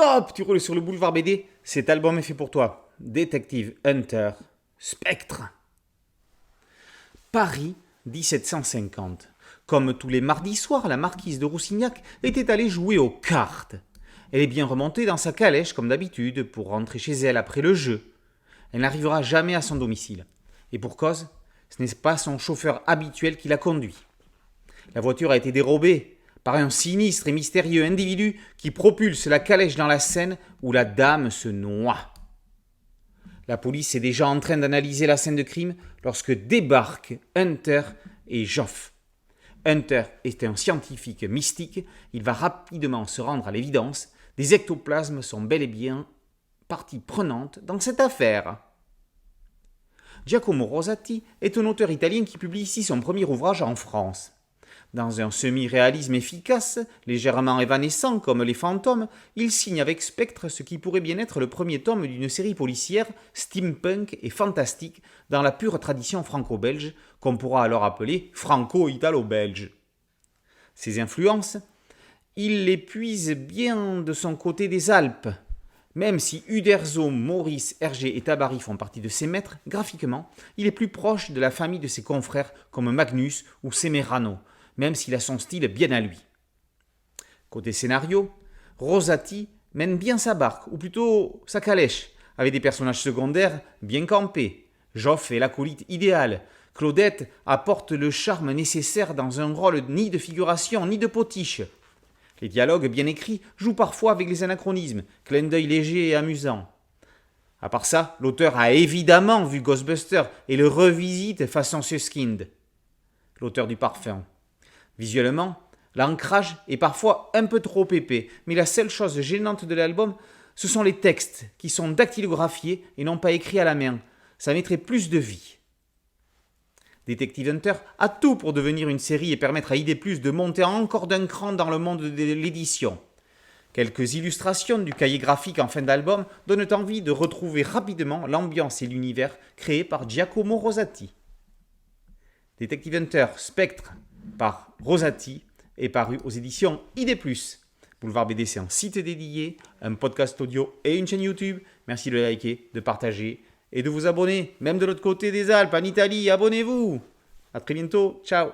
Stop, tu roules sur le boulevard BD. Cet album est fait pour toi. Détective Hunter, Spectre. Paris, 1750. Comme tous les mardis soirs, la marquise de Roussignac était allée jouer aux cartes. Elle est bien remontée dans sa calèche comme d'habitude pour rentrer chez elle après le jeu. Elle n'arrivera jamais à son domicile. Et pour cause, ce n'est pas son chauffeur habituel qui la conduit. La voiture a été dérobée par un sinistre et mystérieux individu qui propulse la calèche dans la Seine où la dame se noie. La police est déjà en train d'analyser la scène de crime lorsque débarquent Hunter et Joff. Hunter est un scientifique mystique, il va rapidement se rendre à l'évidence, des ectoplasmes sont bel et bien partie prenante dans cette affaire. Giacomo Rosati est un auteur italien qui publie ici son premier ouvrage en France. Dans un semi-réalisme efficace, légèrement évanescent comme Les Fantômes, il signe avec Spectre ce qui pourrait bien être le premier tome d'une série policière steampunk et fantastique dans la pure tradition franco-belge, qu'on pourra alors appeler franco-italo-belge. Ses influences, il les puise bien de son côté des Alpes. Même si Uderzo, Maurice, Hergé et Tabary font partie de ses maîtres, graphiquement, il est plus proche de la famille de ses confrères comme Magnus ou Semerano, même s'il a son style bien à lui. Côté scénario, Rosati mène bien sa barque, ou plutôt sa calèche, avec des personnages secondaires bien campés. Joff est l'acolyte idéal. Claudette apporte le charme nécessaire dans un rôle ni de figuration ni de potiche. Les dialogues bien écrits jouent parfois avec les anachronismes, clin d'œil léger et amusant. À part ça, l'auteur a évidemment vu Ghostbusters et le revisite façon Suskind, l'auteur du parfum. Visuellement, l'ancrage est parfois un peu trop épais, mais la seule chose gênante de l'album, ce sont les textes qui sont dactylographiés et non pas écrits à la main. Ça mettrait plus de vie. Detective Hunter a tout pour devenir une série et permettre à ID+ de monter encore d'un cran dans le monde de l'édition. Quelques illustrations du cahier graphique en fin d'album donnent envie de retrouver rapidement l'ambiance et l'univers créés par Giacomo Rosati. Detective Hunter Spectre par Rosati est paru aux éditions ID+. Boulevard BD, c'est un site dédié, un podcast audio et une chaîne YouTube. Merci de liker, de partager et de vous abonner, même de l'autre côté des Alpes, en Italie. Abonnez-vous. À très bientôt. Ciao.